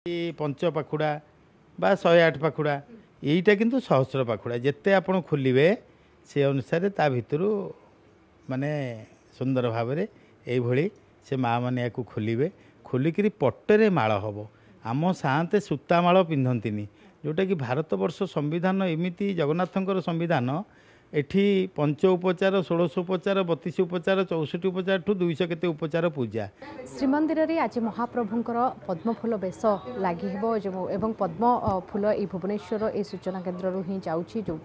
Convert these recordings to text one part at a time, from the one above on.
पंच पाखुड़ा बा 108 पाखुड़ा यहीटा किंतु सहस्र पाखुड़ा जिते आपण खोलिए से अनुसार ता भितर माने सुंदर भाव में से माँ मैंने या खोलिए खोलिकी पट्टे माड़ हम आम साते सूता माड़ पिंधती जोटा कि भारत वर्ष संविधान एमती जगन्नाथंकर संविधान एठी पंच उपचार 16 उपचार 32 उपचार 64 उपचार ठू 200 केते उपचार पूजा श्रीमंदिर रे आज महाप्रभुंकर पद्मफूल बेश लगी एवं पद्म फूल ये भुवनेश्वर ए सूचना केन्द्र ही जाऊँगी जो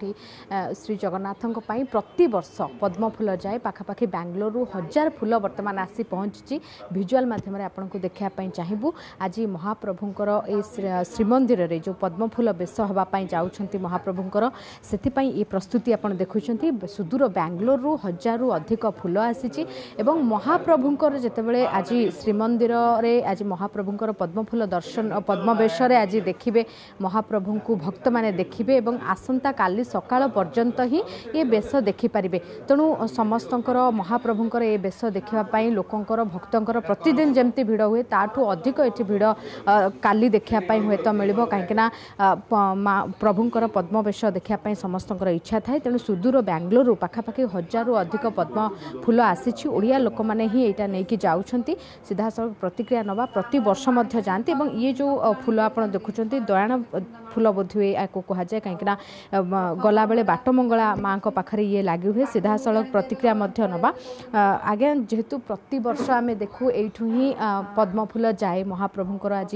श्री जगन्नाथों प्रति वर्ष पद्मफूल जाए पाखापाखि बेंगलोर 1000 फूल बर्तमान आसी पहुँची भिजुआल मध्यम आपको देखापी चाहबू आज महाप्रभुंकर ए श्रीमंदिर रे जो पद्मफूल बेश होगापाई जाऊँच महाप्रभुंकर से ये प्रस्तुति आप देखुं सुदूर बेंगलोर 1000 अधिक फूल आसी एवं महाप्रभुंकर जितेबाला आज श्रीमंदिर रे आज महाप्रभुंकर पद्मफूल दर्शन पद्मवेश आज देखिए महाप्रभु को भक्त माने देखिए एवं आसंता काली सकाळ पर्यंत ही ये बेश देखिपारे तेणु समस्तंकर महाप्रभुंकर ये बेश देखापी लोकंकर भक्तंकर प्रतिदिन जमती भिड़ हुए ताठू अधिक ये भिड़ काली देखापी हुए तो मिल कहीं प्रभुंकर पद्मवेश देखापी समस्तंकर इच्छा थाए तेणु सुदूर बेंगलोर पाखापाखि 1000 अधिक पद्म फूल आसी ओडिया लोक मैंने ही यहाँ नहीं जाऊँगी सीधा सड़क प्रतिक्रिया नवा प्रति वर्ष मध्य जाती और ये जो फूल आप देखुं दयाण फूल बोधे या कहुए कहीं गला बेले बाटमंगला माँ पाखे ये लगी हुए सीधा सड़क प्रतिक्रिया मध्य नवा आज्ञा जेहेतु प्रति वर्ष आम देखू यू ही पद्म फूल जाए महाप्रभुंकर आज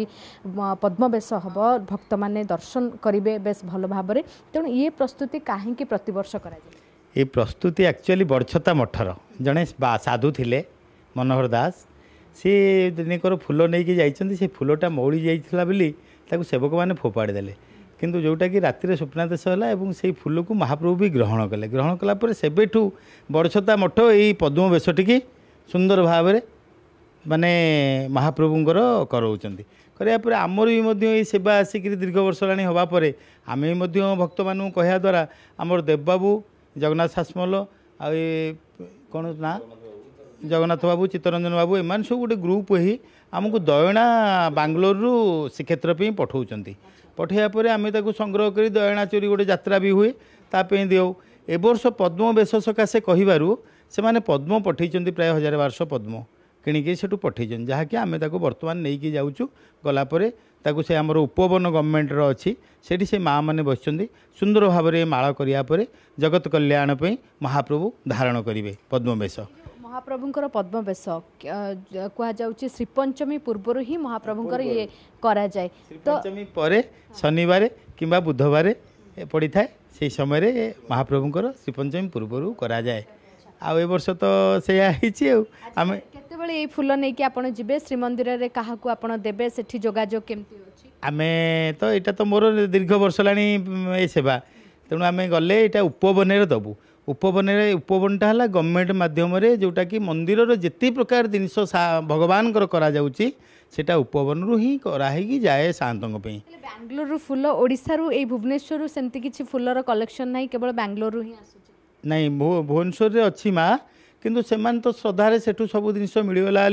पद्मवेश हम भक्त मैंने दर्शन करेंगे बेस भल भाव में तेणु ये प्रस्तुति कहीं प्रति वर्ष ये प्रस्तुति एक्चुअली बड़छता मठर जड़े साधु थे मनोहर दास सी दिनकर फूल नहीं कि जाइए से फूलटा मौली जाइला बोली सेवक मैंने फोपाड़ी देले किंतु जोटा कि रातिर स्वप्नादेश है से फूल को महाप्रभु भी ग्रहण कले ग्रहण कलापर सेबेठू बड़छता मठ यही पद्म बेशटी सुंदर भाव में माने महाप्रभुंर कराउछंती करापर आमर भी सेवा आसिक दीर्घ वर्ष लाणी होगापर आम भक्त मानू कहया द्वारा आमर देवबाबू जगन्नाथ शासमल आ कौन ना जगन्नाथ बाबू चित्तरंजन बाबू एम सब गोटे ग्रुप ही आमको दयणा बांगलोर श्रीक्षेत्र पे पठाऊँच पठाइबापर आम संग्रह कर दयणा चोरी गोटे यात्रा भी हुए ताप दिओ ए वर्ष पद्म बेश सकाशे कहू से पद्म पठे प्राय 1012 पद्म किणिकी से पठे जहाँकि आम बर्तमान नहीं जाऊँ गलापर से आमर उपवन गवर्नमेंट अच्छी सेठी से माँ मैंने बस सुंदर भाव में माला करापर जगत कल्याण पे महाप्रभु धारण करेंगे पद्मवेश महाप्रभुंकर पद्मवेश कहुच्छी श्रीपंचमी पूर्व ही महाप्रभुंकर ये करा जाए श्रीपंचमी पर शनिवार किंबा बुधवार पड़ी था से समय महाप्रभुंकर श्रीपंचमी पूर्व करा जाए आ वर्ष तो से आम केतबेले ये फूल नहीं कि आपण जिबे श्रीमंदिर रे काहा को आपण देबे सेठी जोगाजोग केमती अछि आमे तो एटा तो मोर दीर्घ वर्ष लाणी ए सेवा तेणु आम गले यहाँ उपवन दबू उपवनटा है गवर्नमेंट मध्यम जोटा कि मंदिर जिते प्रकार जिनस भगवान करा उपवन रु ही कराही जाए सातों बेंगलोर फूल ओडिशा रु ए भुवनेश्वर सेमती किछि फूलर कलेक्शन नहीं केवल बेंगलोर ही नहीं भुवनेश्वर रे अच्छी माँ किंतु सेमान तो श्रद्धार सेठू सब जिन मिलगला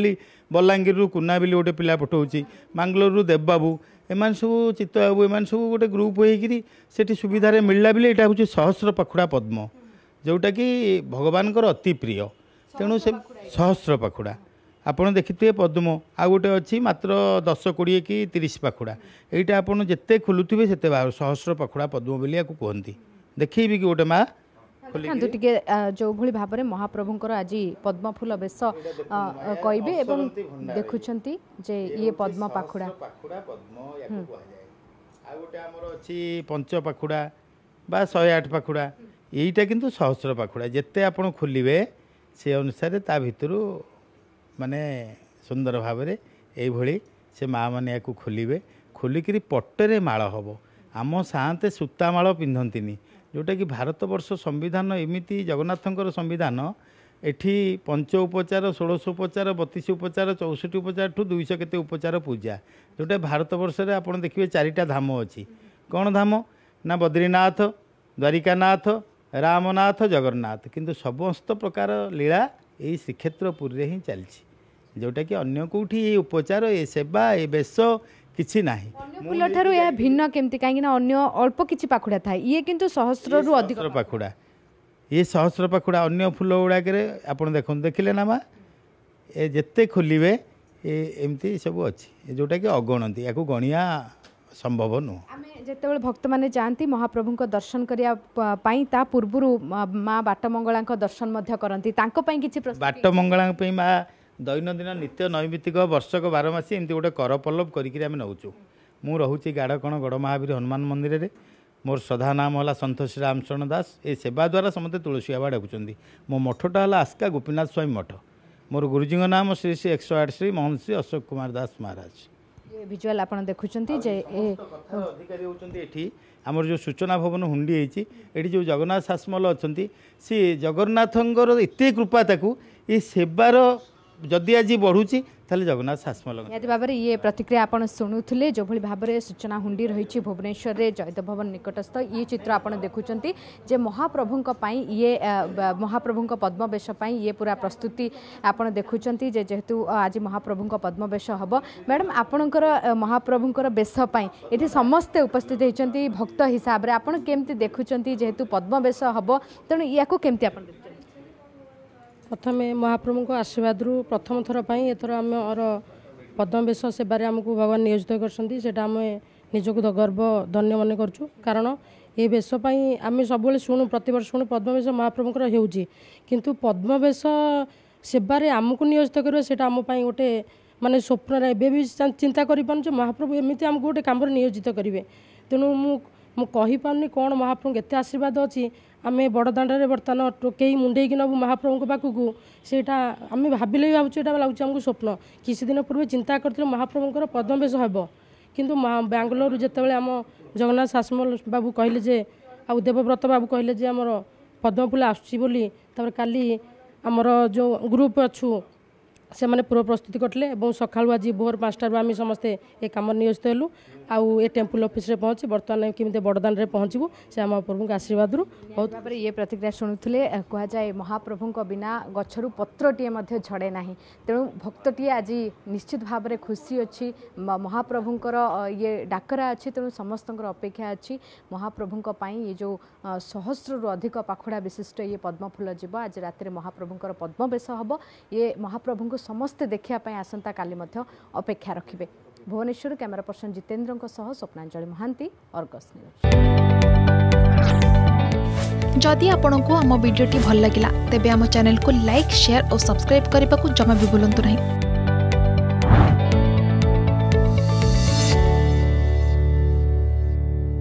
बलांगीर कुना बिल गोटे पिला पठाऊँच मांगलोर देवबाबू एम सब चित्तबाबू एम सब गोटे ग्रुप होती सुविधार मिलला बिल यहाँ हूँ सहस्र पाखुड़ा पद्म जोटा कि भगवान अति प्रिय तेणु से सहस्र पाखुड़ा आपड़ देखिए पद्म आ गोटे अच्छी मात्र 10-20 कि 30 पाखुड़ा यहाँ आपड़ जिते खोलुवे से सहस्र पाखुड़ा पद्म बोली कहती देखी कि गोटे माँ टे जो भली भाव में महाप्रभुंकर आज पद्मफूल बेश कहे देखुंट जे ये पद्म पाखुड़ा पंच पाखुड़ा बा 108 पाखुड़ा यहीटा किंतु सहस्र पाखुड़ा जिते आपण खोलिए से अनुसार ता भितर माने सुंदर भाव में यही से माँ मैंने या खोलिए खोलिकी पट्टे माड़ हम आम साते सूता माड़ पिंधती जोटा कि भारत वर्ष संविधान एमती जगन्नाथंकर संविधान एठी पंच उपचार 16 उपचार 32 उपचार 64 उपचार ठू 200 केते उपचार पूजा जोटा भारत वर्ष में आप देखिए 4टा धाम अच्छी कौन धाम ना बद्रीनाथ द्वारिकानाथ रामनाथ जगन्नाथ किंतु समस्त प्रकार लीला यही श्रीक्षेत्रपुर ही चलती जोटा कि अन्य कौटी ये उपचार ये सेवा ये बेश କିଛି ନାହିଁ। फूल ठारू यह भिन्न केमती कहीं अन्य अल्प किछि पाखुड़ा थाए ये किंतु सहस्र रु अधिक सहस्र पाखुड़ा ये सहस्र पाखुड़ा अन्य फूल गुड़ाक आप देखते देखिले ना माँ ए जिते खोलिए एमती सब अच्छी जोटा कि अगणती या गणिया संभव नुह। आमे जेतेबेले भक्त माने जाती महाप्रभु को दर्शन करिया पाई ता पूर्वरु माँ बाटमंगला दर्शन मध्य करती किछि बाटमंगला माँ दैनंदिन नित्य नैमित्तिक वर्षक 12 मासी एमती गोटे कर पल्लव करें नौचु मु रोचे गाड़कण गड़ महावीर हनुमान मंदिर में मोर श्रद्धा नाम है सन्त श्री रामचरण दास ए सेवा द्वारा समस्त तुलसी बाबा डाकुं मो मठटा है आस्का गोपीनाथ स्वामी मठ मोर गुरुजी नाम श्री श्री 108 श्री महंत श्री अशोक कुमार दास महाराज। विजुअल आप देखुं जे अधिकारी होती आमर जो सूचना भवन हुंडी होती जो जगन्नाथ शासमल अच्छा सी जगन्नाथंकर एत कृपा ताकू ये सेवार जदि आज बढ़ुची ताले जगन्नाथ शासमल निहाती भाव में ये प्रतिक्रिया आप शुणुले जो भाव में सूचना हुंडी रही भुवनेश्वर में जयदेव भवन निकटस्थ ये चित्र आप देखुं जे महाप्रभु ये महाप्रभु पद्मवेश ये पूरा प्रस्तुति आप देखुं जेहेतु आज महाप्रभु पद्मवेश हम मैडम आपणकर महाप्रभुंर बेशपाई ये समस्ते उपस्थित होती भक्त हिसाब से आपड़ केमती देखुं जेहेतु पद्मवेश हम तेणु या केमती आप प्रथम महाप्रभु को आशीर्वाद रु प्रथम थर पर एथर आम और पद्मवेश सेवार आमको भगवान नियोजित करम निजक गर्व धन्य मन करूँ कारण ये बेशपाई आम सब शुणु प्रतवर्ष शुणु पद्मवेश महाप्रभुंर होंतु पद्मवेश सेवार आमको नियोजित करवा आम गोटे माने स्वप्न एवं भी चिंता कर महाप्रभु एमती आमको गोटे कम नियोजित करेंगे तेणु मुझे कौन महाप्रभु एत आशीर्वाद अच्छी आम बड़दाण्ड बर्तमान कई मुंडे नबू महाप्रभु पाखक से आम भाविले भी भावुँ लगुच आमको स्वप्न किसी दिन पूर्व चिंता करते महाप्रभुंर पद्मवेश हम किंतु बांगलोर जितेबाला आम जगन्नाथ शासमल बाबू कहले जे आ देवव्रत बाबू कहले जे आमर पद्मफूल आसुची काली आमर जो ग्रुप अच्छु से मैंने पूर्व प्रस्तुति करते और सका आज भोर 5टार आम समस्ते ये कम नियोजित हेलु आउ ए टेम्पल ऑफिस रे पहुँची बर्तमान केमी बड़दाण्ड में पहुँचू से आम प्रभु आशीर्वाद बहुत भाव में ये प्रतिक्रिया शुणुले कहुए महाप्रभु बिना गचरू पत्रटीए झड़े ना तेणु भक्तटीए आज निश्चित भाव में खुशी अच्छी महाप्रभुंर ये डाकरा अच्छी तेणु समस्त अपेक्षा अच्छी महाप्रभु ये जो सहस्र रु अधिक पाखुड़ा विशिष्ट ये पद्मफूल जीव आज राति महाप्रभुंर पद्मवेश हम ये महाप्रभु को समस्ते देखापी आसंता काली अपेक्षा रखिए। Bhubaneswar camera person Jitendra Swapnanjali Mahanty Argus news. जदि आपंक आम भिडी भल लगा तेब आम चैनल को लाइक शेयर और सब्सक्राइब करने को जमा भी भूलु नहीं।